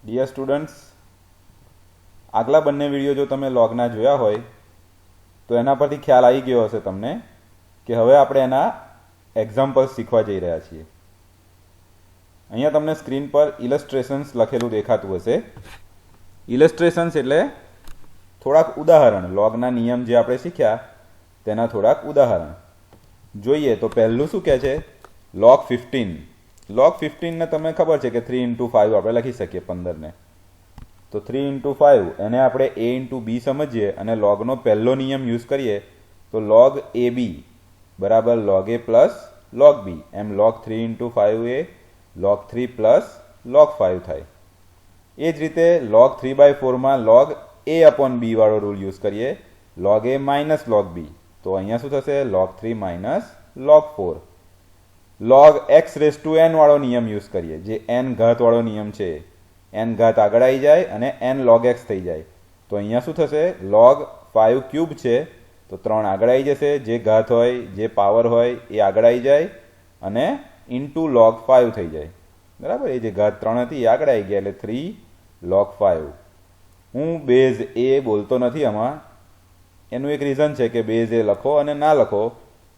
Dear students, આગલા બંને video જો તમે લોગના જોયા હોય તો એના પરથી ખ્યાલ આવી ગયો હશે તમને કે હવે આપણે એના એક્ઝામ્પલ્સ શીખવા જઈ રહ્યા છીએ. અહીંયા તમને સ્ક્રીન પર ઇલસ્ટ્રેશન્સ લખેલું દેખાતું હશે. ઇલસ્ટ્રેશન્સ એટલે થોડાક ઉદાહરણ, લોગના નિયમ જે આપણે શીખ્યા તેના થોડાક ઉદાહરણ જોઈએ. તો પહેલું શું કહે છે? log 15. log 15 ને તમને ખબર છે કે 3 × 5 આપણે લખી શકીએ 15 ને. તો 3 × 5 એને આપણે a × b સમજીએ અને લોગનો પહેલો નિયમ યુઝ કરીએ તો log ab બરાબર log a plus log b. એમ log 3 × 5a log 3 plus log 5 થાય. એ જ રીતે log 3/4 માં log a upon b વાળો રૂલ યુઝ કરીએ, log a minus log b. તો અહીંયા શું થશે? log 3 minus log 4. log x raise to n વાળો નિયમ યુઝ કરીએ, જે n ઘાત વાળો નિયમ છે. n ઘાત આગળ આવી જાય અને n log x થઈ જાય. તો અહીંયા શું થશે? log 5 ક્યુબ છે તો 3 આગળ આવી જશે, જે ઘાત હોય જે પાવર હોય એ આગળ આવી જાય અને ઇન્ટુ log 5 થઈ જાય. બરાબર, એ જે ઘાત 3 હતી એ આગળ આવી ગયા એટલે 3 log 5. હું બેઝ એ બોલતો નથી આમાં, એનું એક રીઝન છે કે બેઝ એ લખો અને ના લખો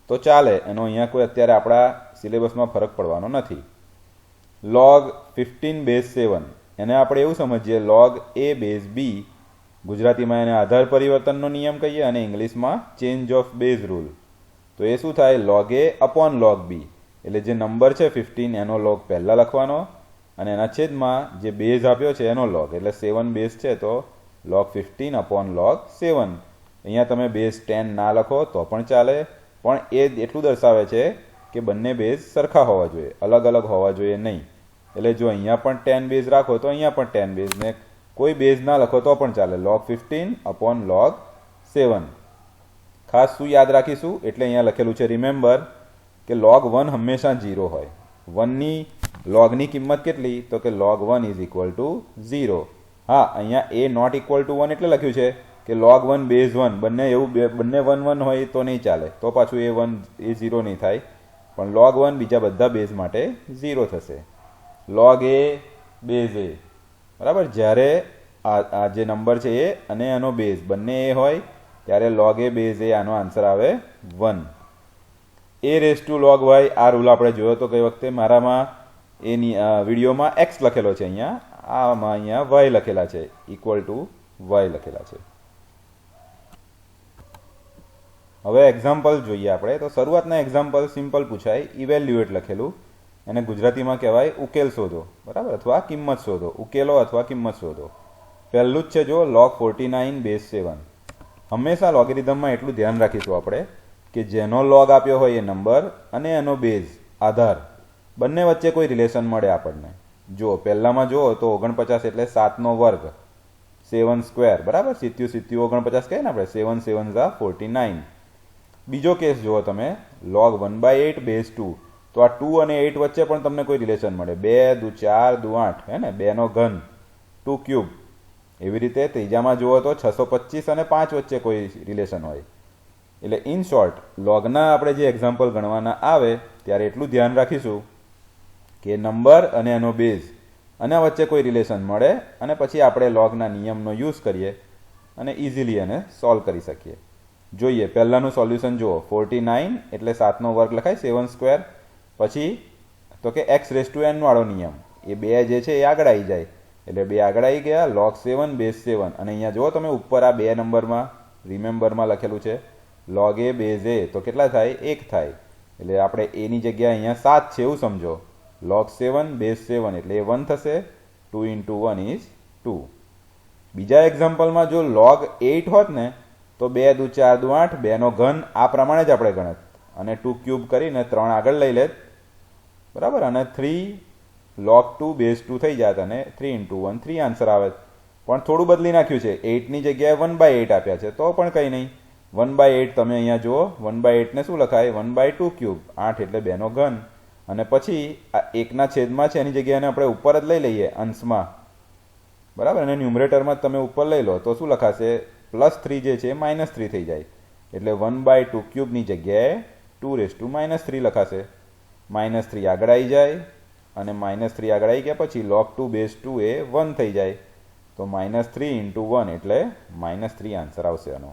તો ચાલે, એનો અહીંયા કોઈ અત્યારે આપણા સિલેબસમાં ફરક પડવાનો નથી. log 15 બેઝ 7 એને આપણે એવું સમજીએ log a બેઝ b. ગુજરાતીમાં એને આધાર પરિવર્તનનો નિયમ કહીએ અને ઇંગ્લિશમાં ચેન્જ ઓફ બેઝ રૂલ. તો એ શું થાય? log a upon log b. એટલે જે નંબર છે 15 એનો log પહેલાં લખવાનો અને એના છેદમાં જે બેઝ આપ્યો છે એનો log, એટલે 7 બેઝ છે તો log 15 અપોન log 7. અહીંયા તમે બેઝ 10 ના લખો તો પણ ચાલે, પણ એ એટલું દર્શાવે છે કે બંને બેઝ સરખા હોવા જોઈએ, અલગ અલગ હોવા જોઈએ નહીં. એટલે જો અહીંયા પણ 10 બેઝ રાખો તો અહીંયા પણ 10 બેઝ, ને કોઈ બેઝ ના લખો તો પણ ચાલે, log 15 અપોન log 7. ખાસ શું યાદ રાખીશું? એટલે અહીંયા લખેલું છે રિમેમ્બર કે log 1 હંમેશા 0 હોય. 1ની લોગની કિંમત કેટલી? તો કે log 1 ઇઝ ઇક્વલ ટુ 0. હા, અહીંયા એ નોટ ઇક્વલ ટુ 1 એટલે લખ્યું છે કે log 1 બેઝ 1 બંને એવું બંને 1 1 હોય તો નહીં ચાલે, તો પાછું એ 1 એ 0 નહીં થાય, પણ log 1 બીજા બધા બેઝ માટે 0 થશે. log a બેઝ a બરાબર, જ્યારે આ જે નંબર છે એ અને એનો બેઝ બંને એ હોય ત્યારે log a બેઝ a આનો આન્સર આવે 1. a raise to log y આ રૂલ આપણે જોયો તો કઈ વખતે, મારામાં એની વિડીયોમાં x લખેલો છે, અહીંયા y લખેલા છે, ઇક્વલ ટુ y લખેલા છે. હવે એક્ઝામ્પલ જોઈએ આપણે. તો શરૂઆતના એક્ઝામ્પલ સિમ્પલ પૂછાય, ઇવેલ્યુએટ લખેલું, એને ગુજરાતીમાં કહેવાય ઉકેલ શોધો, બરાબર, અથવા કિંમત શોધો, ઉકેલો અથવા કિંમત શોધો. પહેલું જ છે જો log 49 બેઝ 7. હંમેશા લોગેરિધમમાં એટલું ધ્યાન રાખીશું આપણે કે જેનો log આપ્યો હોય એ નંબર અને એનો બેઝ આધાર બંને વચ્ચે કોઈ રિલેશન મળે આપણને. જો પહેલામાં જુઓ તો 49 એટલે 7નો વર્ગ, 7 સ્ક્વેર, બરાબર, 70 49 કહીએ ને આપણે, 7 7 49. બીજો કેસ જુઓ તમે, log 1/8 બેઝ 2. તો આ 2 અને 8 વચ્ચે પણ તમને કોઈ રિલેશન મળે, 2 દુ 4 દુ 8, હે ને, 2નો ઘન 2 ક્યુબ. એવી રીતે ત્રીજામાં જુઓ તો 625 અને 5 વચ્ચે કોઈ રિલેશન હોય. એટલે ઇન શોર્ટ, લોગના આપણે જે એક્ઝામ્પલ ગણવાના આવે ત્યારે એટલું ધ્યાન રાખીશું કે નંબર અને એનો બેઝ અને વચ્ચે કોઈ રિલેશન મળે અને પછી આપણે લોગના નિયમનો યુઝ કરીએ અને ઇઝીલી એને સોલ્વ કરી શકીએ. જોઈએ પહેલાંનું સોલ્યુશન જુઓ. 49 એટલે 7નો વર્ગ લખાય, 7 સ્ક્વેર. પછી તો કે x રેઝ ટુ n વાળો નિયમ, એ બે જે છે એ આગળ આવી જાય એટલે બે આગળ આવી ગયા, log 7 બેઝ 7. અને અહીંયા જુઓ તમે ઉપર આ 2 નંબરમાં રિમેમ્બરમાં લખેલું છે log a બેઝ a, તો કેટલા થાય? 1 થાય. એટલે આપણે એની જગ્યાએ અહીંયા 7 છે એવું સમજો. log 7 બેઝ 7 એટલે એ 1 થશે, 2 × 1 ઇઝ 2. બીજા એક્ઝામ્પલમાં જો log 8 હોત ને તો 2 દુ 4 દુ 8, 2નો ઘન આ પ્રમાણે જ આપણે ગણત અને 2 ક્યુબ કરીને 3 આગળ લઈ લેત, બરાબર, અને 3 log 2 બેઝ 2 થઈ જાત અને 3 × 1 3 આન્સર આવે. પણ થોડું બદલી નાખ્યું છે, 8ની જગ્યાએ 1/8 આપ્યા છે, તો પણ કંઈ નહીં. 1/8 તમે અહીંયા જુઓ, 1/8 ને શું લખાય? 1/2 ક્યુબ, 8 એટલે 2નો ઘન. અને પછી આ 1ના છેદમાં છે એની જગ્યાએ આપણે ઉપર જ લઈ લઈએ અંશમાં, બરાબર, અને ન્યુમરેટરમાં તમે ઉપર લઈ લો તો શું લખાશે? +3 જે છે -3 થઈ જાય. એટલે 1/2 ક્યુબની જગ્યાએ 2 રેઝ ટુ -3 લખાશે. -3 આગળ આવી જાય અને -3 આગળ આવી ગયા પછી log2 બેઝ 2 એ 1 થઈ જાય, તો -3 × 1 એટલે -3 આન્સર આવશે આનો.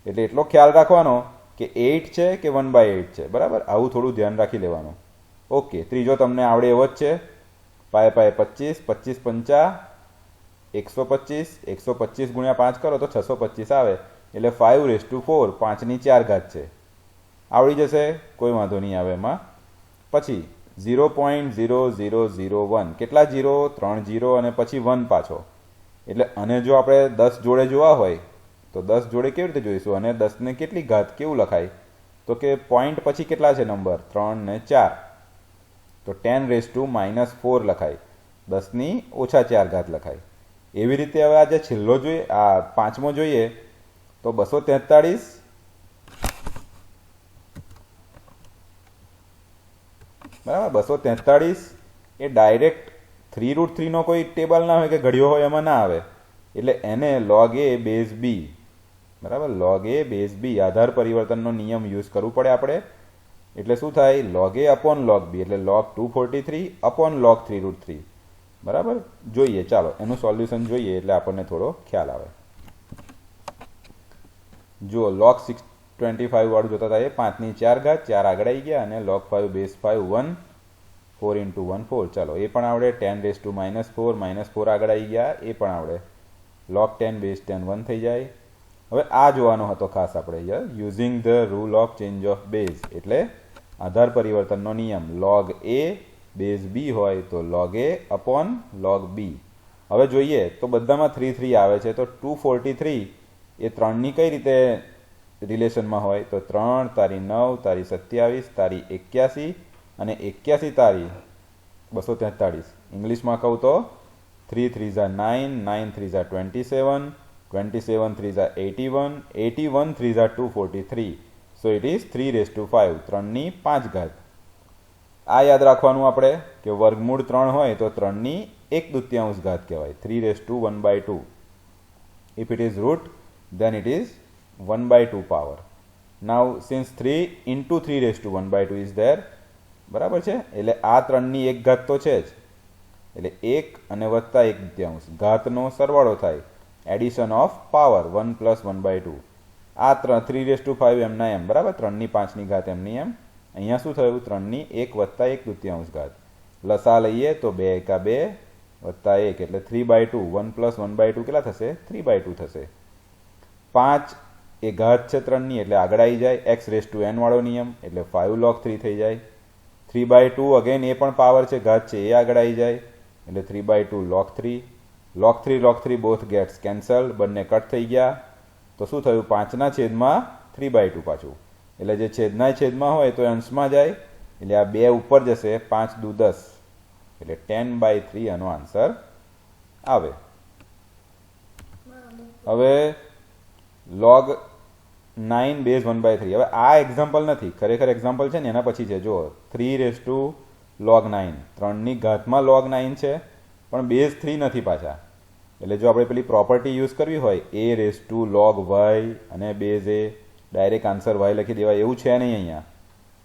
એટલે એટલો ખ્યાલ રાખવાનો કે 8 છે કે 1/8 છે, બરાબર? આવું થોડું ધ્યાન રાખી લેવાનું. ઓકે, ત્રીજો તમને આવડે એવો જ છે. પાય 25, 25 પંચા 125, 125 × 5 કરો તો 625 આવે, એટલે 5⁴, 5ની 4 ઘાત છે. આવડી જશે, કોઈ વાંધો નહીં આવે એમાં. પછી 0.0001, કેટલા 0? 3 0 અને પછી 1 પાછો. એટલે અને જો આપણે 10 જોડે જોવા હોય તો 10 જોડે કેવી રીતે જોઈશું? અને 10ને કેટલી ઘાત કેવું લખાય? તો કે પોઈન્ટ પછી કેટલા છે નંબર? 3 ને 4, તો 10⁻⁻4 લખાય, 10ની -4 ઘાત લખાય. એવી રીતે હવે આ જે છેલ્લો જોઈએ, આ પાંચમો જોઈએ તો 243, બરાબર? 243 એ ડાયરેક્ટ 3√3 નો કોઈ ટેબલ ના હોય કે ઘડિયો હોય, એમાં ના આવે. એટલે એને log a બેઝ b, બરાબર? log a બેઝ b આધાર પરિવર્તનનો નિયમ યુઝ કરવું પડે આપણે. એટલે શું થાય? log a upon log b, એટલે log 243 upon log 3√3, બરાબર? જોઈએ, ચાલો એનું સોલ્યુશન જોઈએ એટલે આપણને થોડો ખ્યાલ આવે. જો log 625 વાળું જોતા હતા, એ 5ની 4 ઘાત, 4 આગળ આવી ગયા, અને log 5 બેઝ 5 1, 4 × 1 4, ચાલો એ પણ આવડે. 10⁻⁻4, -4 આગળ આવી ગયા, એ પણ આવડે. log 10 બેઝ 10 1 થઈ જાય. હવે આ જોવાનો હતો ખાસ આપણે, using the rule of change of base, એટલે આધાર પરિવર્તનનો નિયમ. log a બેઝ b હોય તો log a upon log b. હવે જોઈએ તો બધામાં 3 3 આવે છે, તો 243 એ 3ની કઈ રીતે રિલેશનમાં હોય? તો 3 તારી 9 તારી 27 તારી 81 અને 81 તારી 243. ઇંગ્લિશમાં કહું તો 3 3 જા 9, 9 3 જા 27, 27 3 જા 81, 81 3 જા 243. સો ઇટ ઇઝ 3⁵, 3ની 5 ઘાત. આ યાદ રાખવાનું આપણે કે વર્ગમૂળ 3 હોય તો 3ની 1/2 ઘાત કહેવાય, 3⁻1/2. If it is root, then it is 1/2 power. Now since 3 × 3⁻1/2 is there, બરાબર છે? એટલે આ 3ની 1 ઘાત તો છે જ, એટલે 1 અને વત્તા 1/2 ઘાતનો સરવાળો થાય, એડિશન ઓફ પાવર 1 + 1/2. આ 3⁵ એમના એમ, બરાબર? 3ની 5ની ઘાત એમની એમ. અહીંયા શું થયું? 3ની 1 વત્તા 1/2 ઘાત. લસા લઈએ તો 2 × 2 વત્તા 1 એટલે 3/2. 1 + 1/2 કેટલા થશે? 3/2 થશે. 5 એ ઘાત છે 3ની, એટલે આગળ આવી જાય. x⁻n વાળો નિયમ, એટલે 5 log 3 થઈ જાય. 3/2 અગેન એ પણ પાવર છે, ઘાત છે, એ આગળ આવી જાય, એટલે 3/2 log 3. log 3 both gets cancel, બંને કટ થઈ ગયા. તો શું થયું? 5ના છેદમાં 3/2 પાછું, એટલે જે છેદના છેદમાં હોય તો અંશમાં જાય, એટલે આ 2 ઉપર જશે, 5 દુ 10, એટલે 10/3 આનો આન્સર આવે. હવે log 9 બેઝ 1/3. હવે આ એક્ઝામ્પલ નથી, ખરેખર એક્ઝામ્પલ છે ને એના પછી છે. જો 3⁻log 9, 3ની ઘાતમાં log 9 છે, પણ બેઝ 3 નથી પાછા. એટલે જો આપણે પેલી પ્રોપર્ટી યુઝ કરવી હોય, a⁻log y અને base a, direct answer y લખી દેવાય એવું છે નહીં. અહીંયા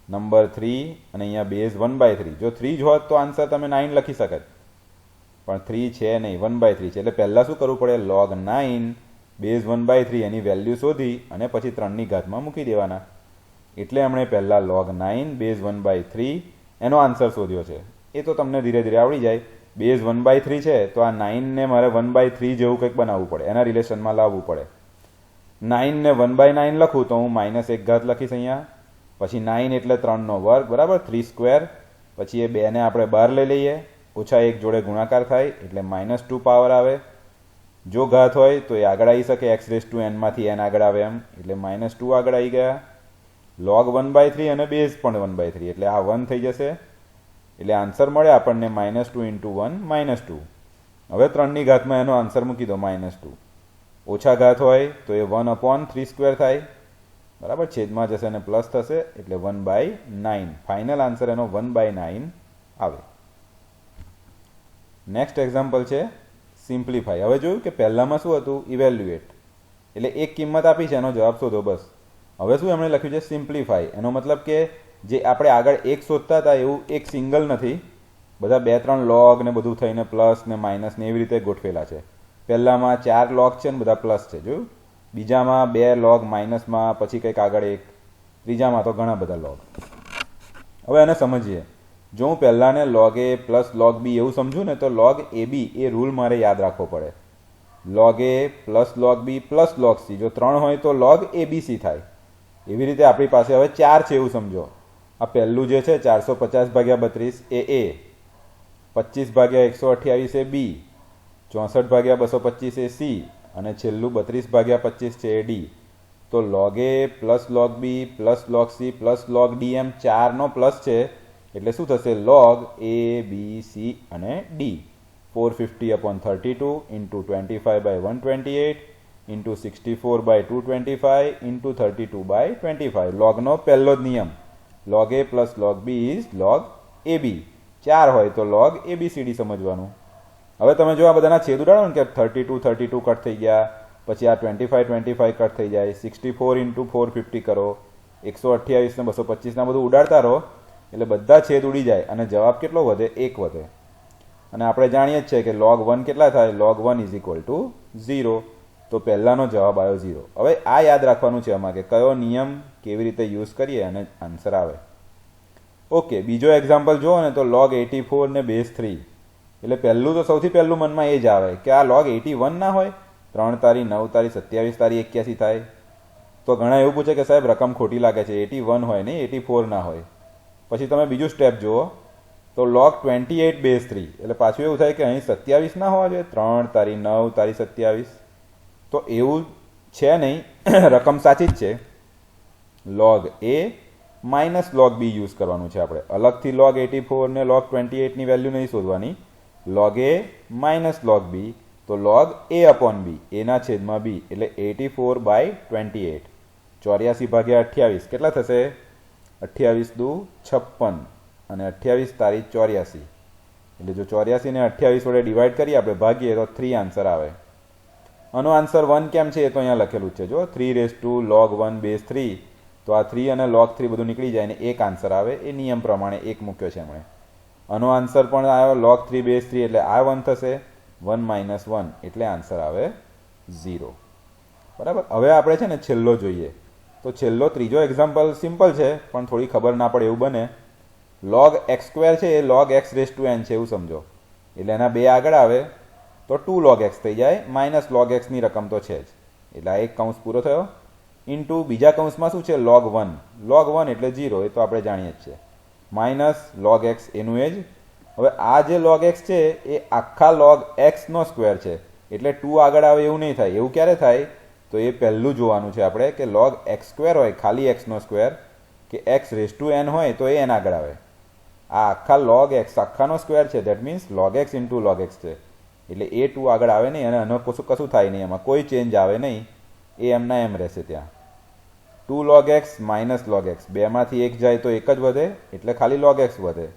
નંબર 3 અને અહીંયા બેઝ 1/3. જો 3 જ હોત તો આન્સર તમે 9 લખી શકત, પણ 3 છે નહીં, 1/3 છે. એટલે પહેલાં શું કરવું પડે? log 9 બેઝ 1/3 એની વેલ્યુ શોધી અને પછી 3ની ઘાતમાં મૂકી દેવાના. એટલે એમણે પહેલાં log 9 બેઝ 1/3 એનો આન્સર શોધ્યો છે. એ તો તમને ધીરે ધીરે આવડી જાય. બેઝ 1/3 છે તો આ 9ને મારે 1/3 જેવું કંઈક બનાવવું પડે, એના રિલેશનમાં લાવવું પડે. 9ને 1/9 લખું તો હું -1 ઘાત લખીશ અહીંયા. પછી 9 એટલે 3નો વર્ગ, બરાબર? 3². પછી એ 2ને આપણે બહાર લઈ લઈએ, -1 જોડે ગુણાકાર થાય, એટલે -2 પાવર આવે. જો ઘાત હોય તો એ આગળ આવી શકે, x⁻n માંથી n આગળ આવે એમ, એટલે -2 આગળ આવી ગયા. log 1/3 અને બેઝ પણ 1/3, એટલે આ 1 થઈ જશે. એટલે આન્સર મળે આપણને -2 × 1 -2. હવે 3ની ઘાતમાં એનો આન્સર મૂકી દો, -2. ઓછા ઘાત હોય તો એ 1/3² થાય, બરાબર? છેદમાં જશે અને પ્લસ થશે, એટલે 1/9. ફાઇનલ આન્સર એનો 1/9 આવે. નેક્સ્ટ એક્ઝામ્પલ છે સિમ્પ્લિફાય. હવે જોયું કે પહેલામાં શું હતું? ઇવેલ્યુએટ, એટલે એક કિંમત આપી છે, એનો જવાબ શોધો, બસ. હવે શું એમણે લખ્યું છે? સિમ્પ્લિફાય. એનો મતલબ કે જે આપણે આગળ એક શોધતા હતા એવું એક સિંગલ નથી, બધા 2-3 log ને બધું થઈને પ્લસ ને માઇનસ ને એવી રીતે ગોઠવેલા છે. પહેલામાં 4 log છે ને બધા પ્લસ છે, જોયું. બીજામાં 2 log માઇનસમાં, પછી કંઈક આગળ 1, ત્રીજામાં તો ઘણા બધા log. હવે એને સમજીએ. જો હું પહેલાને log a plus log b એવું સમજું ને, તો log ab એ રૂલ મારે યાદ રાખવો પડે. log a plus log b plus log c, જો 3 હોય તો log abc થાય. એવી રીતે આપણી પાસે હવે 4 છે એવું સમજો. આ પહેલું જે છે 450/32 એ a, 25/128 A b, 64/225 A c, અને છેલ્લું 32/25 છે એ d. તો log a plus log b plus log c plus log d એમ 4નો પ્લસ છે, એટલે શું થશે? log a b c અને d. 450/32 into 25/128 into 64/225 into 32/25. logનો પહેલો જ નિયમ, log a plus log b is log ab. 4 હોય તો log abcd સમજવાનું. હવે તમે જો આ બધાના છેદ ઉડાડો ને કે 32 કટ થઈ ગયા, પછી આ 25 કટ થઈ જાય, 64 into 450 કરો, 128 ને 225 ના બધું ઉડાડતા રહો, એટલે બધા છેદ ઉડી જાય અને જવાબ કેટલો વધે? 1 વધે. અને આપણે જાણીએ જ છે કે log 1 કેટલા થાય? log 1 is equal to 0. તો પહેલાનો જવાબ આવ્યો 0. હવે આ યાદ રાખવાનું છે આમાં કે કયો નિયમ કેવી રીતે યુઝ કરીએ અને આન્સર આવે. ઓકે, બીજો એક્ઝામ્પલ જુઓ ને, તો log 84 ને બેઝ 3. એટલે પહેલું તો સૌથી પહેલું મનમાં એ જ આવે કે આ log 81 ના હોય? 3 તારી 9 તારી 27 તારી 81 થાય. તો ઘણા એવું પૂછે કે સાહેબ રકમ ખોટી લાગે છે, 81 હોય નહીં, 84 ના હોય. પછી તમે બીજું સ્ટેપ જુઓ, તો log 28 બેઝ 3. એટલે પાછું એવું થાય કે અહીં 27 ના હોવા જોઈએ, 3 તારી 9 તારી 27. તો એવું છે નહીં, રકમ સાચી જ છે. log a minus log b use કરવાનું છે આપણે. અલગથી log 84 ને log 28ની વેલ્યુ નહીં શોધવાની. log a minus log b, તો log a upon b, a ના છેદમાં b, એટલે 84/28. 84/28 કેટલા થશે? 28 દુ 56 અને 28 તારી 84. એટલે જો 84 ને 28 વડે ડિવાઈડ કરીએ આપણે, ભાગીએ તો 3 આન્સર આવે. આનો આન્સર 1 કેમ છે એ તો અહીંયા લખેલું જ છે. જો 3 log 1 બેઝ 3, તો આ 3 અને log 3 બધું નીકળી જાય ને 1 આન્સર આવે. એ નિયમ પ્રમાણે 1 મૂક્યો છે એમણે. આનો આન્સર પણ આવ્યો log 3 બેઝ 3, એટલે આ 1 થશે. 1 - 1 એટલે આન્સર આવે 0. બરાબર. હવે આપણે છે ને છેલ્લો જોઈએ. તો છેલ્લો ત્રીજો એક્ઝામ્પલ સિમ્પલ છે, પણ થોડી ખબર ના પડે એવું બને. log x² છે એ log x⁻n છે એવું સમજો. એટલે એના 2 આગળ આવે તો 2 log x થઈ જાય, માઇનસ log x ની રકમ તો છે જ. એટલે આ એક કૌંસ પૂરો થયો. ઇન્ટુ બીજા કૌંસમાં શું છે? log 1. log 1 એટલે 0, એ તો આપણે જાણીએ જ છે. માઇનસ log x એનું એ જ. હવે આ જે log x છે એ આખા log x નો સ્ક્વેર છે, એટલે 2 આગળ આવે એવું નહીં થાય. એવું ક્યારે થાય? તો એ પહેલું જોવાનું છે આપણે કે log x² હોય, ખાલી x નો સ્ક્વેર, કે x⁻n હોય તો એ n આગળ આવે. આ આખા log x આખાનો સ્ક્વેર છે, that means log x into log x છે. એટલે એ 2 આગળ આવે નહીં અને એનો કશું થાય નહીં, એમાં કોઈ ચેન્જ આવે નહીં. એ એમના એમ રહેશે ત્યાં. 2 log x minus log x, બેમાંથી 1 જાય તો 1 જ વધે, એટલે ખાલી log x વધે.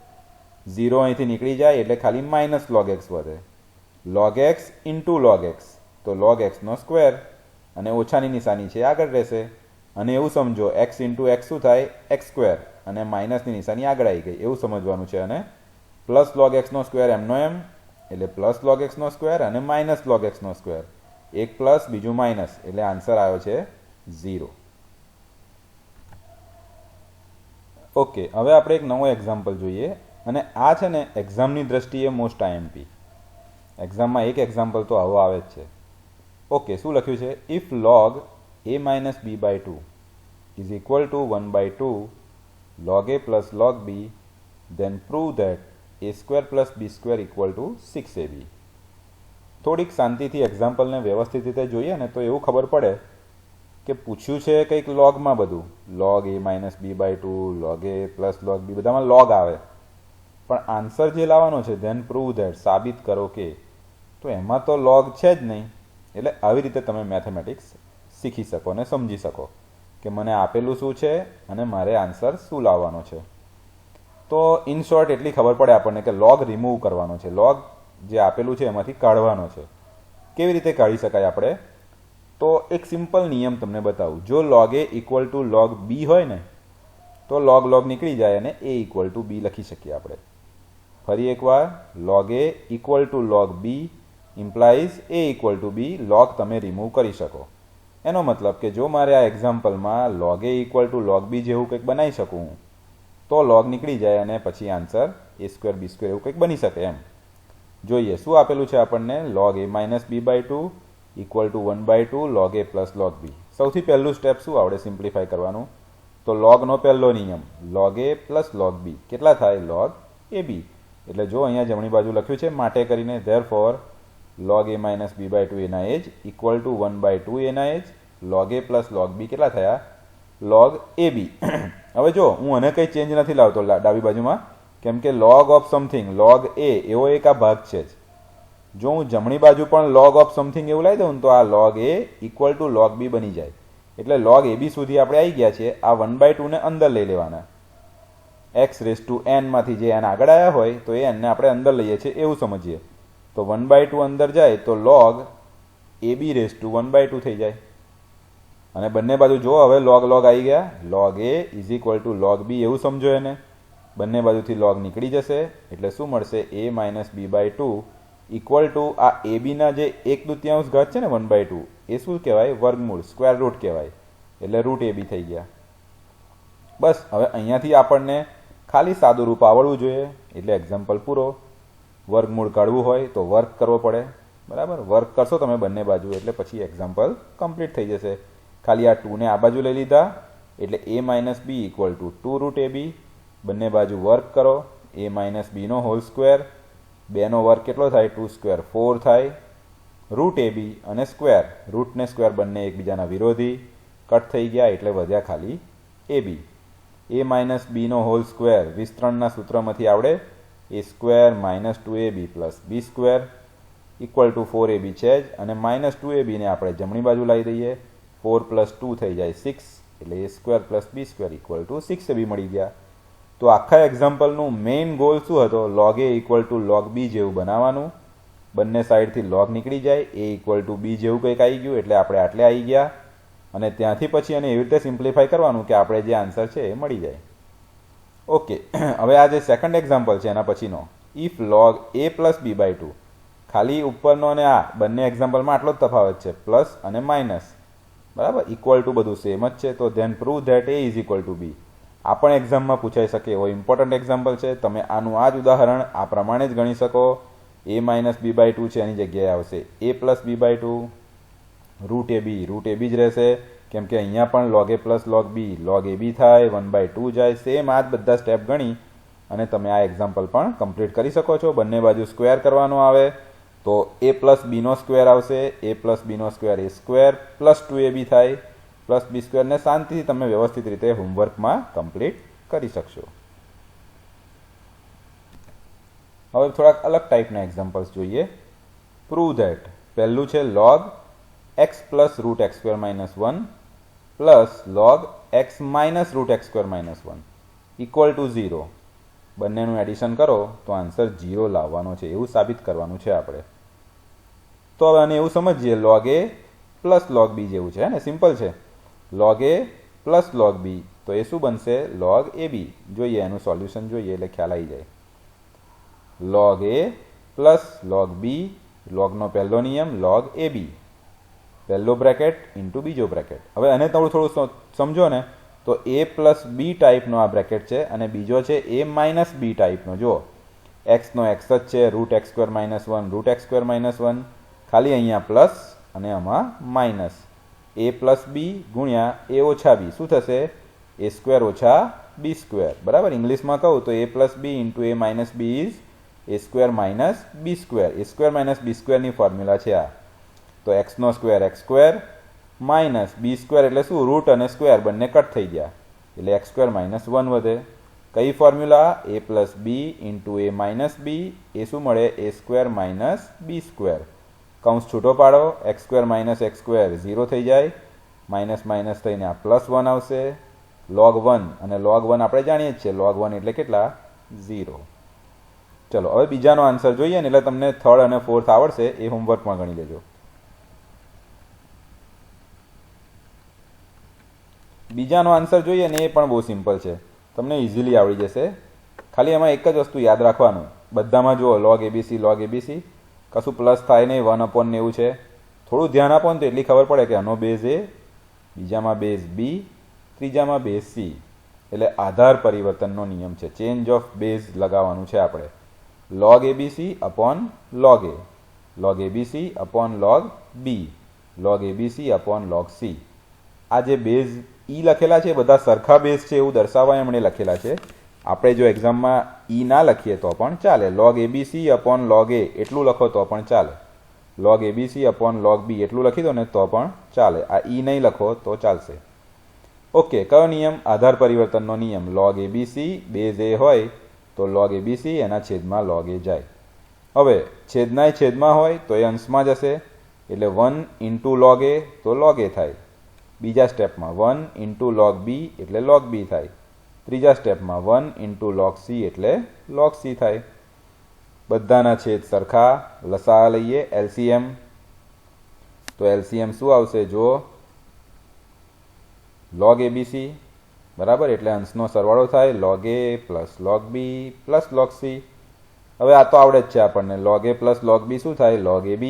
0 અહીંથી નીકળી જાય એટલે ખાલી માઇનસ log x વધે. log x into log x, તો log x નો સ્ક્વેર, અને ઓછાની નિશાની છે આગળ રહેશે. અને એવું સમજો x ઇન્ટુ x શું થાય? x², અને માઇનસની નિશાની આગળ આવી ગઈ એવું સમજવાનું છે. અને પ્લસ log x નો સ્ક્વેર એમનો એમ, એટલે પ્લસ log x નો સ્ક્વેર અને માઇનસ log x નો સ્ક્વેર. એક પ્લસ બીજું માઇનસ, એટલે આન્સર આવ્યો છે 0. ઓકે, હવે આપણે એક નવો એક્ઝામ્પલ જોઈએ. અને આ છે ને એક્ઝામની દ્રષ્ટિએ મોસ્ટ IMP. એક્ઝામમાં એક એક્ઝામ્પલ તો આવો આવે જ છે. ઓકે, શું લખ્યું છે? If log a-b/2 is equal to 1/2 log a plus log b, then prove that a² plus b² equal to 6ab. થોડીક શાંતિથી એક્ઝામ્પલને વ્યવસ્થિત રીતે જોઈએ ને તો એવું ખબર પડે કે પૂછ્યું છે કંઈક લોગમાં બધું. log a-b/2, log a plus log b, બધામાં log આવે. પણ આન્સર જે લાવવાનો છે then prove that, સાબિત કરો કે, તો એમાં તો log છે જ નહીં. એટલે આવી રીતે તમે મેથેમેટિક્સ શીખી શકો અને સમજી શકો કે મને આપેલું શું છે અને મારે આન્સર શું લાવવાનો છે. તો ઇન શોર્ટ એટલી ખબર પડે આપણને કે log રિમૂવ કરવાનો છે. log જે આપેલું છે એમાંથી કાઢવાનો છે. કેવી રીતે કાઢી શકાય આપણે? તો એક સિમ્પલ નિયમ તમને બતાવું. જો log a equal to log b હોય ને, તો log નીકળી જાય અને a ઇક્વલ ટુ b લખી શકીએ આપણે. ફરી એકવાર log a equal to log b implies a equal to b. log તમે રિમૂવ કરી શકો. એનો મતલબ કે જો મારે આ એક્ઝામ્પલમાં log a equal to log b જેવું કંઈક બનાવી શકું તો log નીકળી જાય અને પછી answer a square b square એવું કંઈક બની શકે. એમ જોઈએ શું આપેલું છે આપણને. log a minus b by 2 equal to 1/2 log a plus log b. સૌથી પહેલું સ્ટેપ શું આવડે સિમ્પ્લિફાય કરવાનું, તો logનો પહેલો નિયમ log a plus log b કેટલા થાય log ab. એટલે જો અહીંયા જમણી બાજુ લખ્યું છે માટે કરીને therefore log a minus b by 2 એના એજ ઇક્વલ ટુ 1/2 એના એજ log a plus log b કેટલા થયા log ab. હવે જો હું આને કંઈ ચેન્જ નથી લાવતો ડાબી બાજુમાં, કેમ કે log of something log a એવો એક આ ભાગ છે જ. જો હું જમણી બાજુ પણ log ઓફ સમથિંગ એવું લાવી દઉં તો આ log a equal to log b બની જાય. એટલે log ab સુધી આપણે આવી ગયા છીએ. આ 1/2 ને અંદર લઈ લેવાના. x રેસ ટુ n માંથી જે n આગળ આવ્યા હોય તો એ n ને આપણે અંદર લઈએ છીએ એવું સમજીએ. તો 1/2 અંદર જાય તો log ab રેસ ટુ 1/2 થઈ જાય. અને બંને બાજુ જો હવે log આવી ગયા. log a is equal two log b એવું સમજો એને. બંને બાજુથી log નીકળી જશે એટલે શું મળશે a minus b by 2 equal to આ ab ના જે 1/2 ઘાત છે ને 1/2 એ શું કહેવાય વર્ગમૂળ સ્ક્વેર રૂટ કહેવાય. એટલે રૂટ ab થઈ ગયા. બસ હવે અહીંયાથી આપણને ખાલી સાદું રૂપ આવડવું જોઈએ એટલે એક્ઝામ્પલ પૂરો. વર્ગમૂળ કાઢવું હોય તો વર્ક કરવો પડે, બરાબર. વર્ક કરશો તમે બંને બાજુ એટલે પછી એક્ઝામ્પલ કમ્પ્લીટ થઈ જશે. ખાલી આ 2 ને આ બાજુ લઈ લીધા એટલે a minus b equal to 2 root ab. બંને બાજુ વર્ક કરો. a માઇનસ b નો હોલ સ્ક્વેર, 2 નો વર્ક કેટલો થાય 2 સ્ક્વેર 4 થાય. રૂટ ab અને સ્ક્વેર, રૂટ ને સ્ક્વેર બંને એકબીજાના વિરોધી, કટ થઈ ગયા એટલે વધ્યા ખાલી ab. a માઇનસ b નો હોલ સ્ક્વેર વિસ્તરણના સૂત્રમાંથી આવડે a square minus 2ab plus b square equal to 4ab છે જ. અને માઇનસ 2ab ને આપણે જમણી બાજુ લાવી દઈએ. 4 પ્લસ 2 થઈ જાય 6 એટલે a square plus b square equal two 6ab મળી ગયા. તો આખા એક્ઝામ્પલનું મેઇન ગોલ શું હતો, log a equal to log b જેવું બનાવવાનું. બંને સાઈડથી log નીકળી જાય, a ઇક્વલ ટુ b જેવું કંઈક આવી ગયું એટલે આપણે આટલે આવી ગયા. અને ત્યાંથી પછી એને એવી રીતે સિમ્પ્લિફાય કરવાનું કે આપણે જે આન્સર છે એ મળી જાય. ઓકે, હવે આ જે સેકન્ડ એક્ઝામ્પલ છે એના પછીનો if log a plus b by 2. ખાલી ઉપરનો અને આ બંને એક્ઝામ્પલમાં આટલો જ તફાવત છે, પ્લસ અને માઇનસ, બરાબર. ઇક્વલ ટુ બધું સેમ જ છે. તો then prove that a is equal to b. આ પણ એક્ઝામમાં પૂછાઈ શકે એવો ઇમ્પોર્ટન્ટ એક્ઝામ્પલ છે. તમે આનું આ જ ઉદાહરણ આ પ્રમાણે જ ગણી શકો. a માઇનસ b બાય 2 છે એની જગ્યાએ આવશે a plus b by 2. Root ab જ રહેશે કેમ કે અહીંયા પણ log a plus log ab થાય, 1/2 જાય. સેમ આ જ બધા સ્ટેપ ગણી અને તમે આ એક્ઝામ્પલ પણ કમ્પ્લીટ કરી શકો છો. બંને બાજુ સ્ક્વેર કરવાનો આવે તો a પ્લસ b નો સ્ક્વેર આવશે. a પ્લસ b નો square a square plus 2ab થાય પ્લસ b સ્ક્વેરને શાંતિથી તમે વ્યવસ્થિત રીતે હોમવર્કમાં કમ્પ્લીટ કરી શકશો. હવે થોડાક અલગ ટાઈપના એક્ઝામ્પલ્સ જોઈએ. પ્રૂવ ધેટ પહેલું છે log x plus route x square minus 1 plus log x minus route x square minus 1 equal to 0. બંનેનું એડિશન કરો તો આન્સર 0 લાવવાનો છે એવું સાબિત કરવાનું છે આપણે. તો હવે આને એવું સમજીએ log a plus log b જેવું છે ને, સિમ્પલ છે. log a plus log b તો એ શું બનશે log ab. જોઈએ એનું સોલ્યુશન જોઈએ એટલે ખ્યાલ આવી જાય. log a plus log b, logનો પહેલો નિયમ log ab, પહેલો બ્રેકેટ ઇન્ટુ બીજો બ્રેકેટ. હવે આને થોડું સમજો ને તો a પ્લસ b ટાઈપનો આ બ્રેકેટ છે અને બીજો છે a માઇનસ b ટાઈપનો. જો x નો x જ છે, root x square minus 1 root x square minus 1, ખાલી અહીંયા પ્લસ અને આમાં માઇનસ. a પ્લસ b ગુણ્યા a ઓછા b શું થશે a સ્ક્વેર ઓછા b સ્ક્વેર, બરાબર. ઇંગ્લિશમાં કહું તો a plus b into a minus b is a square minus b square. a square minus b સ્ક્વેરની ફોર્મ્યુલા છે આ. તો x નો square x square minus b square એટલે શું રૂટ અને સ્ક્વેર બંને કટ થઈ ગયા એટલે x સ્ક્વેર માઇનસ 1 વધે. કઈ formula a plus b into a minus b એ શું મળે a square minus b square. કૌંસ છૂટો પાડો, x square minus x square 0 થઈ જાય, માઇનસ માઇનસ થઈને આ પ્લસ 1 આવશે. log 1 અને log 1 આપણે જાણીએ જ છીએ, log 1 એટલે કેટલા 0. ચલો હવે બીજાનો આન્સર જોઈએ ને એટલે તમને થર્ડ અને ફોર્થ આવડશે એ હોમવર્કમાં ગણી લેજો. બીજાનો આન્સર જોઈએ ને એ પણ બહુ સિમ્પલ છે, તમને ઇઝીલી આવડી જશે. ખાલી એમાં એક જ વસ્તુ યાદ રાખવાનું બધામાં જુઓ log abc કશું પ્લસ થાય નહીં, 1/90 છે. થોડું ધ્યાન આપો ને તો એટલી ખબર પડે કે આનો બેઝ a, બીજામાં બેઝ b, ત્રીજામાં બેઝ c. એટલે આધાર પરિવર્તનનો નિયમ છે. ચેન્જ ઓફ બેઝ લગાવવાનું છે આપણે. log abc upon log a, log abc upon log b, log abc upon log c. આ જે બેઝ ઈ લખેલા છે બધા સરખા બેઝ છે એવું દર્શાવવા એમણે લખેલા છે. આપણે જો એક્ઝામમાં ઈ ના લખીએ તો પણ ચાલે. log abc upon log a એટલું લખો તો પણ ચાલે. log abc upon log b એટલું લખી દો ને તો પણ ચાલે. આ ઈ નહીં લખો તો ચાલશે. ઓકે, કયો નિયમ? આધાર પરિવર્તનનો નિયમ. log abc બેઝ a હોય તો log abc એના છેદમાં log a જાય. હવે છેદના છેદમાં હોય તો એ અંશમાં જશે, એટલે 1 into log a તો log a થાય. બીજા સ્ટેપમાં 1 into log b એટલે log b થાય. ત્રીજા સ્ટેપમાં 1 into log c એટલે log c થાય. બધાના છેદ સરખા, લસા લઈએ LCM. તો LCM શું આવશે? જો log abc બરાબર, એટલે અંશનો સરવાળો થાય log a plus log b plus log c. હવે આ તો આવડે જ છે આપણને. log a plus log b શું થાય? log ab.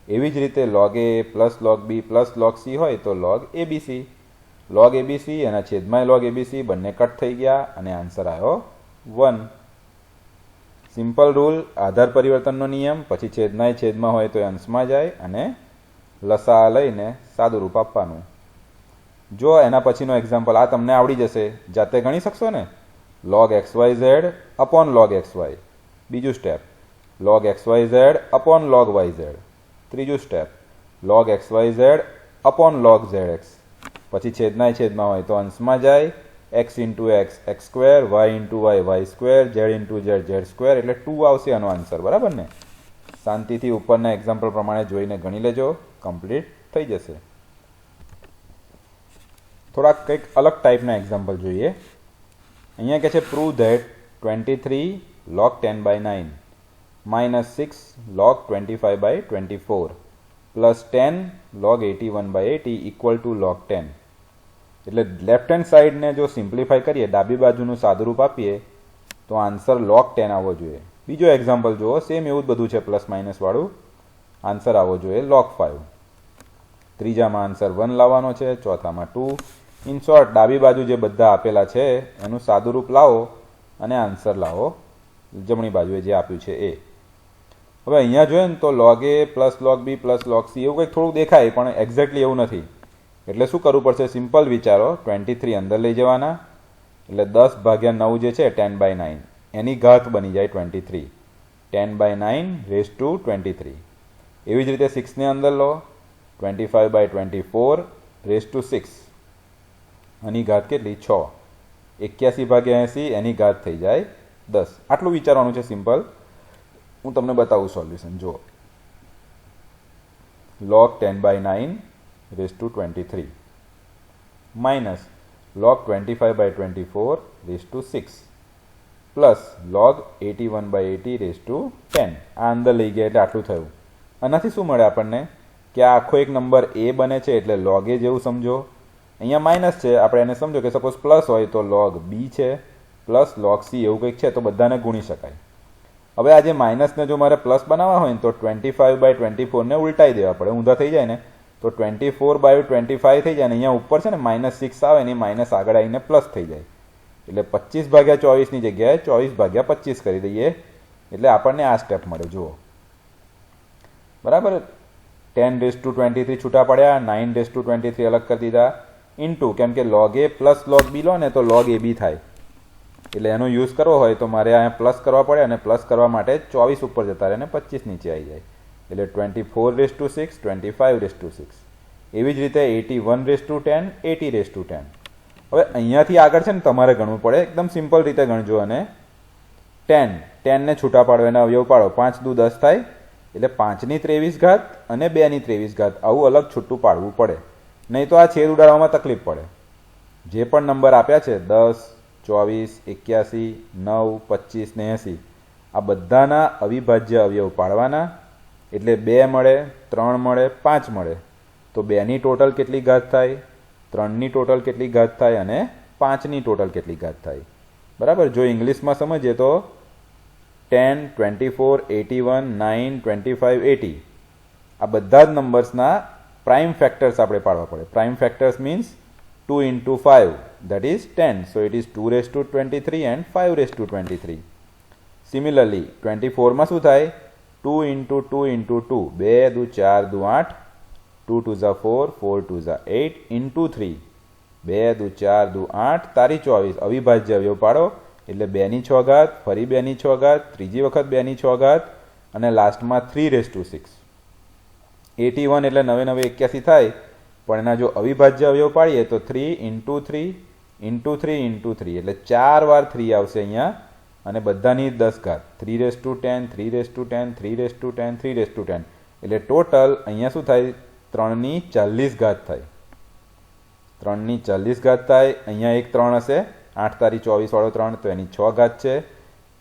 એવી જ રીતે log a plus log b plus log c હોય તો log abc. log abc એના છેદમાં log abc બંને કટ થઈ ગયા અને આન્સર આવ્યો 1. સિમ્પલ રૂલ, આધાર પરિવર્તનનો નિયમ. પછી છેદના છેદમાં હોય તો એ અંશમાં જાય અને લસા લઈને સાદું રૂપ આપવાનું. જો એના પછીનો એક્ઝામ્પલ આ તમને આવડી જશે, જાતે ગણી શકશો ને. log xyz upon log xy. બીજું step log xyz upon log yz. ત્રીજું step log xyz upon log zx. પછી છેદના છેદમાં હોય તો અંશમાં જાય x into x x square, y into y y square, z into z z square. એટલે 2 આવશે આનો આન્સર. બરાબર ને? શાંતિથી ઉપરના એક્ઝામ્પલ પ્રમાણે જોઈને ગણી લેજો, કમ્પ્લીટ થઈ જશે. થોડા કંઈક અલગ ટાઈપના એક્ઝામ્પલ જોઈએ. અહીંયા કહે છે prove that 23 log 10/9 -6 log 25/24 plus 10 log 81/80 equal to log 10. એટલે લેફ્ટ હેન્ડ સાઈડને જો સિમ્પ્લિફાય કરીએ, ડાબી બાજુનું સાદુરૂપ આપીએ તો આન્સર log 10 આવવો જોઈએ. બીજો એક્ઝામ્પલ જુઓ, સેમ એવું જ બધું છે પ્લસ માઇનસ વાળું. આન્સર આવવો જોઈએ log 5. ત્રીજામાં આન્સર 1 લાવવાનો છે, ચોથામાં 2. ઇન શોર્ટ ડાબી બાજુ જે બધા આપેલા છે એનું સાદુરૂપ લાવો અને આન્સર લાવો જમણી બાજુએ જે આપ્યું છે એ. હવે અહીંયા જોઈએ ને તો log a plus log b plus log c એવું કંઈક થોડું દેખાય પણ એક્ઝેક્ટલી એવું નથી. એટલે શું કરવું પડશે? સિમ્પલ વિચારો. 23 અંદર લઈ જવાના, એટલે 10/9 જે છે 10/9 એની ઘાત બની જાય 23. 10/9 રેઝ ટુ 23. એવી જ રીતે 6 ને અંદર લો, 25/24 રેઝ ટુ 6 એની ઘાત કેટલી? 6. 81/80 એની ઘાત થઈ જાય 10. આટલું વિચારવાનું છે સિમ્પલ. હું તમને બતાવું સોલ્યુશન. જુઓ, log 10/9 raise to 23 minus log 25/24 raise to 6 plus log 81/80 raise to 10. આ અંદર લઈ ગયા એટલે આટલું થયું. આનાથી શું મળે આપણને? કે આ આખો એક નંબર a બને છે એટલે log a જેવું સમજો. અહીંયા માઇનસ છે, આપણે એને સમજો કે સપોઝ પ્લસ હોય તો log b છે પ્લસ log c એવું કંઈક છે તો બધાને ગુણી શકાય. હવે આ જે માઇનસને જો મારે પ્લસ બનાવવા હોય ને તો 25/24 ને ઉલટાઈ દેવા પડે. ઊંધા થઈ જાય ને તો 24/25 થઈ જાય ને અહીંયા ઉપર છે ને -6 આવે ને માઇનસ આગળ આવીને પ્લસ થઈ જાય. એટલે 25/24 ની જગ્યાએ 24/25 કરી દઈએ એટલે આપણને આ સ્ટેપ મળે. જુઓ, બરાબર. 10⁻23 છૂટા પડ્યા, 9⁻23 અલગ કરી દીધા, ઇન્ટુ કેમ કે log a plus log b લો ને તો log ab થાય. એટલે એનો યુઝ કરવો હોય તો મારે અહીંયા પ્લસ કરવા પડે અને પ્લસ કરવા માટે 24 ઉપર જતા રહે અને 25 નીચે આવી જાય. એટલે 24⁻6 25⁻6. એવી જ રીતે 81⁻10 80⁻10. હવે અહીંયાથી આગળ છે ને તમારે ગણવું પડે. એકદમ સિમ્પલ રીતે ગણજો અને 10 ને છૂટા પાડો, એના અવયવ પાડો. 5 દુ 10 થાય એટલે 5ની 23 ઘાત અને 2ની 23 ઘાત આવું અલગ છૂટું પાડવું પડે, નહીં તો આ છેદ ઉડાડવામાં તકલીફ પડે. જે પણ નંબર આપ્યા છે 10 24 81 9 25 ને 80 આ બધાના અવિભાજ્ય અવયવ પાડવાના. એટલે 2 મળે, 3 મળે, 5 મળે તો 2ની ટોટલ કેટલી ઘાત થાય, 3ની ટોટલ કેટલી ઘાત થાય અને 5ની ટોટલ કેટલી ઘાત થાય. બરાબર. જો ઇંગ્લિશમાં સમજીએ તો 10, 24, 81, 9, 25, 80 આ બધા જ નંબર્સના પ્રાઇમ ફેક્ટર્સ આપણે પાડવા પડે. Prime factors means 2 into 5 that is 10. So it is 2 raised to 23 and 5 raised to 23. Similarly 24 માં શું થાય 2 into 2 into 2 2 દુ 4 દુ 8 2 2 ઝા 4 4 2 ઝા 8 into 3 2 દુ 4 દુ 8 તારી 24 અવિભાજ્ય અવયવ પાડો એટલે 2 ની 6 ઘાત ફરી 2 ની 6 ઘાત ત્રીજી વખત 2 ની 6 ઘાત અને લાસ્ટમાં 3 raised to 6. 81 એટલે 9 9 81 થાય પણ એના જો અવિભાજ્ય અવયવ પાડીએ તો 3 into 3 into 3 into 3 એટલે 4 વાર 3 આવશે અહીંયા અને બધાની 10 ઘાત 3 raised to 10 3 raised to 10 3 raised to 10 3 raised to 10 એટલે ટોટલ અહીંયા શું થાય 3 ની 40 ઘાત થાય 3 ની 40 ઘાત થાય અહીંયા એક 3 હશે 8 તારી 24 વાળો 3 તો એની 6 ઘાત છે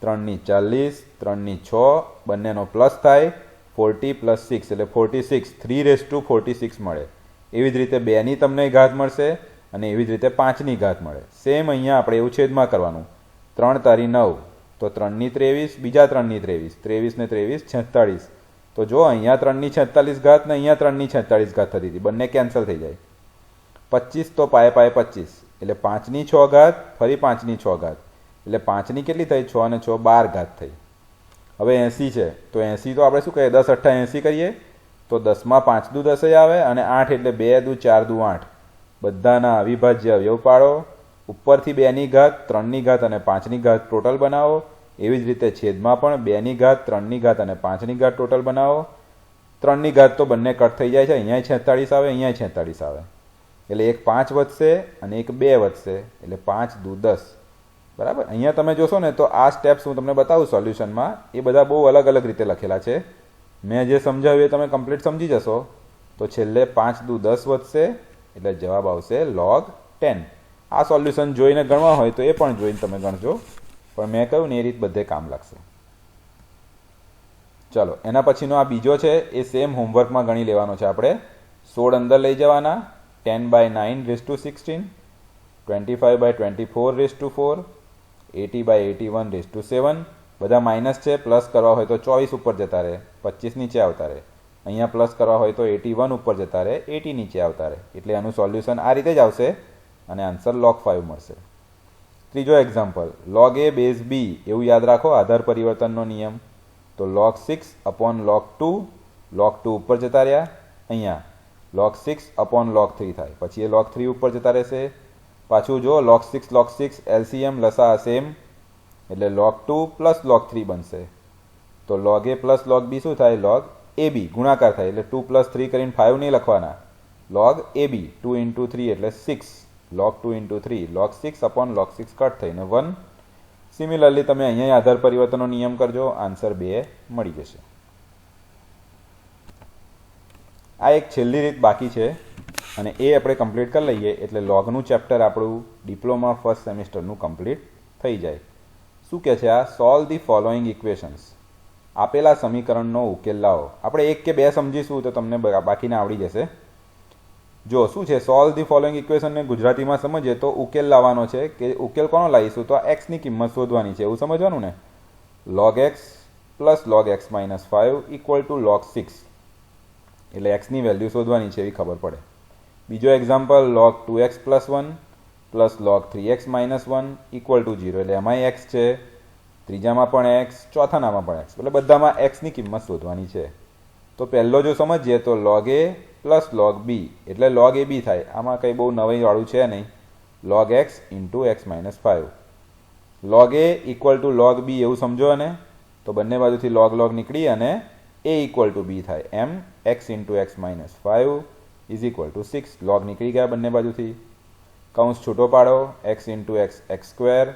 3 ની 40 3 ની 6 બંનેનો પ્લસ થાય 40 પ્લસ 6 એટલે 46 3 raised to 46 મળે. એવી જ રીતે 2 ની તમને ઘાત મળશે અને એવી જ રીતે 5 ની ઘાત મળે. સેમ અહીંયા આપણે એવું છેદમાં કરવાનું 3 તારી 9 તો 3 ની 23 બીજા 3 ની 23 23 ને 23 46 તો જો અહીંયા 3 ની 46 ઘાત ને અહીંયા 3 ની 46 ઘાત થતી હતી બંને કેન્સલ થઈ જાય 25 તો પાયે પાયે 25 એટલે 5 ની 6 ઘાત ફરી 5 ની 6 ઘાત એટલે 5 ની કેટલી થઈ 6 અને 6 12 ઘાત થઈ. હવે 80 છે તો 80 તો આપણે શું કહીએ 10 8 80 કરીએ તો 10 માં 5 દુ 10 આવે અને 8 એટલે 2 દુ 4 દુ 8 બધાના અવિભાજ્ય અવયવ પાડો ઉપરથી 2 ની ઘાત 3 ની ઘાત અને 5 ની ઘાત ટોટલ બનાવો. એવી જ રીતે છેદમાં પણ 2 ની ઘાત 3 ની ઘાત અને 5 ની ઘાત ટોટલ બનાવો. 3 ની ઘાત તો બંને કટ થઈ જાય છે અહીંયા 46 આવે અહીંયા 46 આવે એટલે એક 5 વધશે અને એક 2 વધશે એટલે 5 દુ 10 બરાબર. અહીંયા તમે જોશો ને તો આ સ્ટેપ્સ હું તમને બતાવું સોલ્યુશનમાં એ બધા બહુ અલગ અલગ રીતે લખેલા છે. મેં જે સમજાવ્યું એ તમે કમ્પ્લીટ સમજી જશો તો છેલ્લે 5 દુ 10 વધશે એટલે જવાબ આવશે log 10. આ સોલ્યુશન જોઈને ગણવા હોય તો એ પણ જોઈને તમે ગણજો પણ મેં કહ્યું ને એ રીત બધે કામ લાગશે. ચલો એના પછીનો આ બીજો છે એ સેમ હોમવર્કમાં ગણી લેવાનો છે આપણે 16 અંદર લઈ જવાના 10 by 9 raised to 16 25 by 24 raised to 4 80 by 81 raised to 7 બધા માઇનસ છે પ્લસ કરવા હોય તો 24 ઉપર જતા રહે 25 નીચે આવતા રહે અહીંયા પ્લસ કરવા હોય તો 81 ઉપર જતા રહે 80 નીચે આવતા રહે એટલે આનું સોલ્યુશન આ રીતે જ આવશે અને આન્સર log 5 મળશે. ત્રીજો example log a base b એવું યાદ રાખો આધાર પરિવર્તનનો નિયમ તો log 6 upon log 2 ઉપર જતા રહ્યા અહીંયા log 6 upon log 3 થાય પછી એ log 3 ઉપર જતા રહેશે પાછું જો log 6 LCM લસા સેમ એટલે log 2 પ્લસ log 3 બનશે તો log a plus log b શું થાય log ab ગુણાકાર થાય એટલે 2 પ્લસ 3 કરીને 5 નહીં લખવાના log ab 2 into 3 એટલે 6 log 2 into 3 log 6 upon log 6 cut થઈને 1. સિમિલરલી તમે અહીંયા આધાર પરિવર્તનનો નિયમ કરજો આન્સર 2 મળી જશે. આ એક છેલ્લી રીત બાકી છે અને એ આપણે કમ્પ્લીટ કરી લઈએ એટલે લોગનું ચેપ્ટર આપણું ડિપ્લોમા ફર્સ્ટ સેમિસ્ટરનું કમ્પ્લીટ થઈ જાય. શું કહે છે આ સોલ્વ ધી ફોલોઈંગ ઇક્વેશન્સ આપેલા સમીકરણનો ઉકેલ લાવો. આપણે એક કે બે સમજીશું તો તમને બાકીના આવડી જશે. જો શું છે સોલ્વ ધી ફોલોઈંગ ઇક્વેશનને ગુજરાતીમાં સમજીએ તો ઉકેલ લાવવાનો છે કે ઉકેલ કોનો લાવીશું તો એક્સની કિંમત શોધવાની છે એવું સમજવાનું ને. log x plus log x minus 5 equal to log 6 એટલે એક્સની વેલ્યુ શોધવાની છે એવી ખબર પડે. બીજો example log 2x plus 1 plus log 3x minus 1 equal to 0 એટલે એમાંય એક્સ છે ત્રીજામાં પણ એક્સ ચોથાનામાં પણ એક્સ એટલે બધામાં એક્સની કિંમત શોધવાની છે. તો પહેલો જો સમજીએ તો log a plus log b એટલે log ab થાય આમાં કંઈ બહુ નવી વાળું છે નહીં log x into x minus 5 log a equal to log b એવું સમજો અને તો બંને બાજુથી log નીકળી અને a ઇક્વલ ટુ b થાય એમ x into x minus 5 is equal two 6 log નીકળી ગયા બંને બાજુથી કૌંસ છૂટો પાડો x into x x square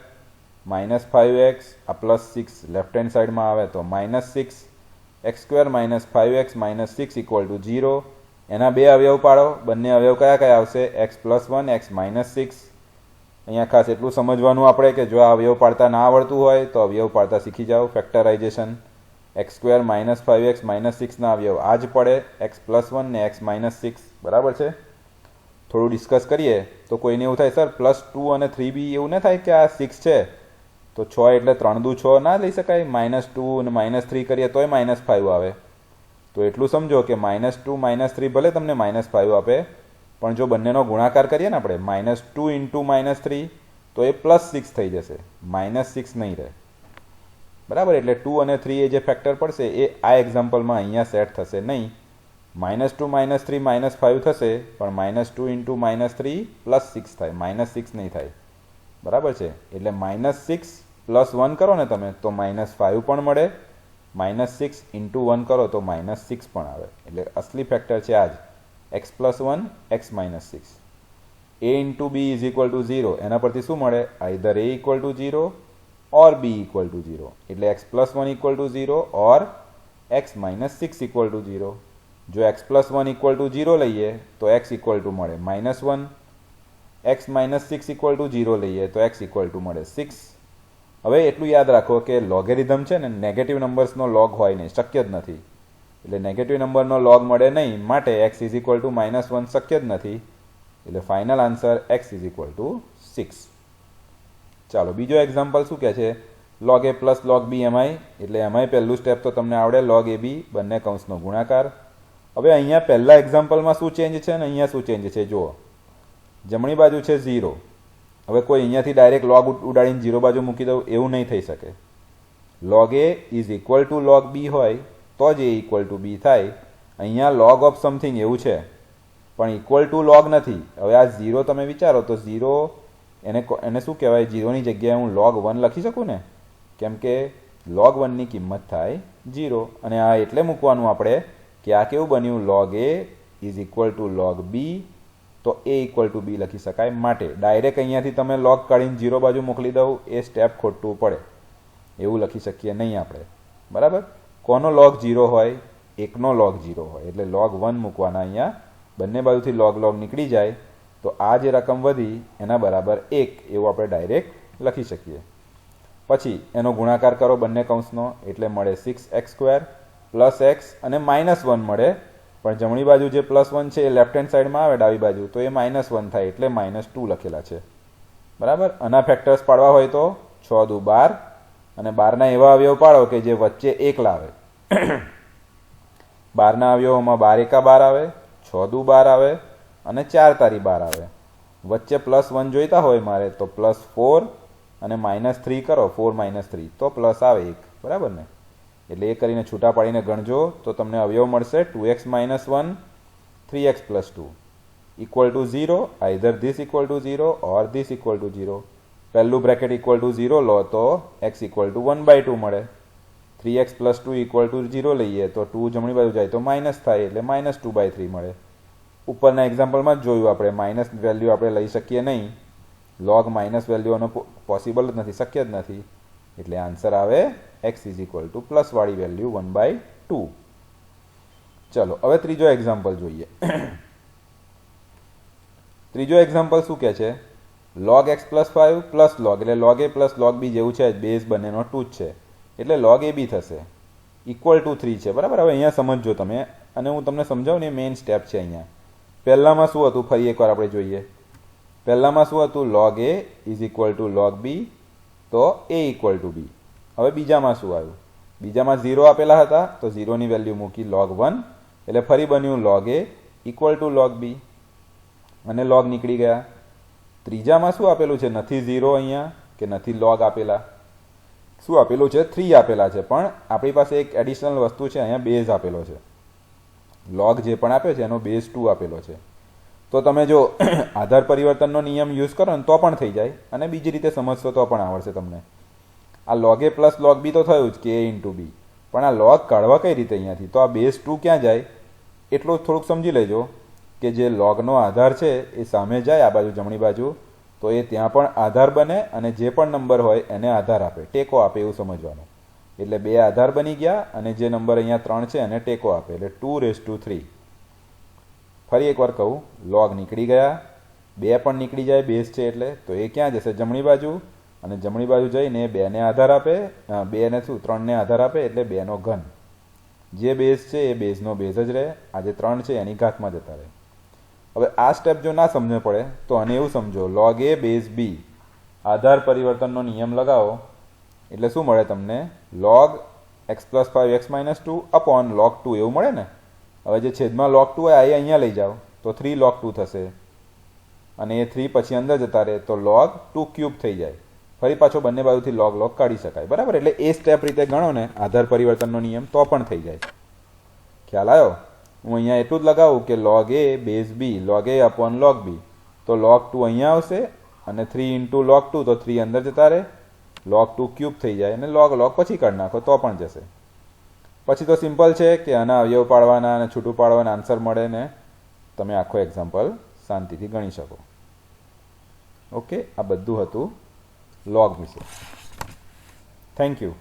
minus 5x આ પ્લસ 6 લેફ્ટ હેન્ડ સાઈડમાં આવે તો minus 6 x square minus 5x minus 6 equal to 0 એના બે અવયવ પાડો બંને અવયવ કયા કયા આવશે x પ્લસ 1 x માઇનસ 6. અહીંયા ખાસ એટલું સમજવાનું આપણે કે જો આ અવયવ પાડતા ના આવડતું હોય તો અવયવ પાડતા શીખી જાઓ ફેક્ટરાઇઝેશન x square minus 5x minus 6 ના અવયવ આ જ પડે x પ્લસ 1 ને x માઇનસ 6 બરાબર છે. થોડું ડિસ્કસ કરીએ તો કોઈને એવું થાય સર પ્લસ 2 અને 3b એવું ન થાય કે આ 6 છે તો 6 એટલે 3 દુ 6 ના લઈ શકાય? -2 અને -3 કરીએ તોય -5 આવે. તો એટલું સમજો કે -2 -3 ભલે તમને -5 આપે, પણ જો બંનેનો ગુણાકાર કરીએ ને આપણે -2 ઇન્ટુ -3 તો એ +6 થઈ જશે, -6 નહીં રહે. બરાબર? એટલે 2 અને 3 એ જે ફેક્ટર પડશે એ આ એક્ઝામ્પલમાં અહીંયા સેટ થશે નહીં. -2 -3 -5 થશે, પણ -2 ઇન્ટુ -3 +6 થાય, -6 નહીં થાય. બરાબર છે? એટલે -6 + 1 કરો ને તમે તો -5 પણ મળે, -6 ઇન્ટુ 1 કરો તો -6 પણ આવે. એટલે અસલી ફેક્ટર છે આ જ, x + 1 x - 6. a into b is equal two 0. એના પરથી શું મળે? Either a equal to 0 or b equal two 0. એટલે x + 1 equal to 0 or x - 6 equal to 0. જો x + 1 ઇક્વલ ટુ 0 લઈએ તો x ઇક્વલ ટુ મળે -1, x - 6 ઇક્વલ ટુ 0 લઈએ તો x ઇક્વલ ટુ મળે 6. હવે એટલું યાદ રાખો કે લોગેરિધમ છે ને નેગેટિવ નંબર્સનો લોગ હોય નહીં, શક્ય જ નથી. એટલે નેગેટિવ નંબરનો લોગ મળે નહીં, માટે x ઇઝ ઇક્વલ ટુ -1 શક્ય જ નથી. એટલે final answer x is equal two 6. ચાલો બીજો એક્ઝામ્પલ શું કહે છે? log a plus log b mi. એટલે એમાંય પહેલું સ્ટેપ તો તમને આવડે, log ab બંને કૌંસનો ગુણાકાર. હવે અહીંયા પહેલા એક્ઝામ્પલમાં શું ચેન્જ છે ને અહીંયા શું ચેન્જ છે જુઓ. જમણી બાજુ છે 0. હવે કોઈ અહીંયાથી ડાયરેક્ટ log ઉડાડીને 0 બાજુ મૂકી દઉં એવું નહીં થઈ શકે. log a is equal two log b હોય તો જ a ઇક્વલ ટુ b થાય. અહીંયા log ઓફ સમથિંગ એવું છે, પણ ઇક્વલ ટુ log નથી. હવે આ 0 તમે વિચારો તો 0 એને શું કહેવાય? 0ની જગ્યાએ હું log 1 લખી શકું ને, કેમ કે log 1ની કિંમત થાય 0. અને આ એટલે મૂકવાનું આપણે કે આ કેવું બન્યું? log a is equal two log b, તો a ઇક્વલ ટુ b લખી શકાય. માટે ડાયરેક્ટ અહીંયાથી તમે log કાઢીને 0 બાજુ મોકલી દઉં એ સ્ટેપ ખોટું પડે, એવું લખી શકીએ નહીં આપણે. બરાબર? કોનો log 0 હોય? એકનો log 0 હોય. એટલે log 1 મૂકવાના અહીંયા, બંને બાજુથી log નીકળી જાય તો આ જે રકમ વધી એના બરાબર 1 એવું આપણે ડાયરેક્ટ લખી શકીએ. પછી એનો ગુણાકાર કરો બંને કૌંસનો, એટલે મળે 6x² પ્લસ x અને -1 મળે. પણ જમણી બાજુ જે +1 છે એ લેફ્ટ હેન્ડ સાઈડમાં આવે ડાબી બાજુ, તો એ -1 થાય, એટલે -2 લખેલા છે. બરાબર? આના ફેક્ટર્સ પાડવા હોય તો 6 દુ 12 અને 12ના એવા અવયવ પાડો કે જે વચ્ચે 1 લાવે. 12ના અવયવોમાં 12 એકા 12 આવે, 6 દુ 12 આવે અને 4 તારી 12 આવે. વચ્ચે +1 જોઈતા હોય મારે તો +4 અને -3 કરો, 4 - 3 તો પ્લસ આવે 1. બરાબર ને? એટલે એ કરીને છૂટા પાડીને ગણજો તો તમને અવયવ મળશે 2x - 1 3x + 2 equal two 0. Either this equal to 0 or this equal to 0. પહેલું બ્રેકેટ ઇક્વલ ટુ 0 લો તો x ઇક્વલ ટુ 1/2 મળે. 3x + 2 ઇક્વલ ટુ 0 લઈએ તો 2 જમણી બાજુ જાય તો માઇનસ થાય, એટલે -2/3 મળે. ઉપરના એક્ઝામ્પલમાં જ જોયું આપણે, માઇનસ વેલ્યુ આપણે લઈ શકીએ નહીં. log માઇનસ વેલ્યુનો પોસિબલ જ નથી, શક્ય જ નથી. એટલે આન્સર આવે x is equal two plus વાળી વેલ્યુ 1/2. ચલો હવે ત્રીજો એક્ઝામ્પલ જોઈએ. ત્રીજો એક્ઝામ્પલ શું કહે છે? log x + 5 પ્લસ log, એટલે log a plus log b જેવું છે, બેઝ બંનેનો 2 જ છે, એટલે log ab થશે. ઇક્વલ ટુ 3 છે. બરાબર? હવે અહીંયા સમજજો તમે, અને હું તમને સમજાવું ને, મેઇન સ્ટેપ છે અહીંયા. પહેલામાં શું હતું ફરી એકવાર આપણે જોઈએ. પહેલામાં શું હતું? log a is equal two log b, તો a ઇક્વલ ટુ b. હવે બીજામાં શું આવ્યું? બીજામાં 0 આપેલા હતા તો 0ની વેલ્યુ મૂકી log 1, એટલે ફરી બન્યું log a equal to log b અને log નીકળી ગયા. ત્રીજામાં શું આપેલું છે? નથી 0 અહીંયા કે નથી log આપેલા. શું આપેલું છે? 3 આપેલા છે, પણ આપણી પાસે એક એડિશનલ વસ્તુ છે, અહીંયા બેઝ આપેલો છે. log જે પણ આપ્યો છે એનો બેઝ 2 આપેલો છે. તો તમે જો આધાર પરિવર્તનનો નિયમ યુઝ કરો ને તો પણ થઈ જાય, અને બીજી રીતે સમજશો તો પણ આવડશે તમને. આ log a plus log b તો થયું જ કે a ઇન્ટુ b, પણ આ log કાઢવા કઈ રીતે અહીંયાથી? તો આ બેઝ 2 ક્યાં જાય એટલું થોડુંક સમજી લેજો કે જે logનો આધાર છે એ સામે જાય આ બાજુ જમણી બાજુ, તો એ ત્યાં પણ આધાર બને અને જે પણ નંબર હોય એને આધાર આપે, ટેકો આપે, એવું સમજવાનું. એટલે 2 આધાર બની ગયા અને જે નંબર અહીંયા 3 છે એને ટેકો આપે, એટલે 2⁻3. ફરી એકવાર કહું, log નીકળી ગયા, 2 પણ નીકળી જાય બેઝ છે એટલે, તો એ ક્યાં જશે? જમણી બાજુ. અને જમણી બાજુ જઈને 2ને આધાર આપે, 2ને શું 3ને આધાર આપે, એટલે 2નો ઘન. જે બેઝ છે એ બેઝનો બેઝ જ રહે, આ જે 3 છે એની ઘાતમાં જતા રહે. હવે આ સ્ટેપ જો ના સમજ પડે તો આને એવું સમજો, log a બેઝ b આધાર પરિવર્તનનો નિયમ લગાવો એટલે શું મળે તમને? log x plus 5x minus 2 upon log 2 એવું મળે ને. હવે જે છેદમાં log 2 હોય એ અહીંયા લઈ જાઓ તો 3 log 2 થશે અને એ 3 પછી અંદર જતા રહે તો log 2 ક્યુબ થઈ જાય. ફરી પાછો બંને બાજુથી log કાઢી શકાય. બરાબર, એટલે એ સ્ટેપ રીતે ગણો ને આધાર પરિવર્તનનો નિયમ તો પણ થઈ જાય. ખ્યાલ આવ્યો? હું અહીંયા એટલું જ લગાવું કે log a base b log a upon log b તો log 2 અહીંયા આવશે અને 3 ઇન્ટુ log 2 તો 3 અંદર જતા રહે, log 2 ક્યુબ થઈ જાય અને log પછી કાઢી નાખો તો પણ જશે. પછી તો સિમ્પલ છે કે આના અવયવ પાડવાના અને છૂટું પાડવાના આન્સર મળે ને તમે આખો એક્ઝામ્પલ શાંતિથી ગણી શકો. ઓકે, આ બધું હતું log વિશે. Thank you.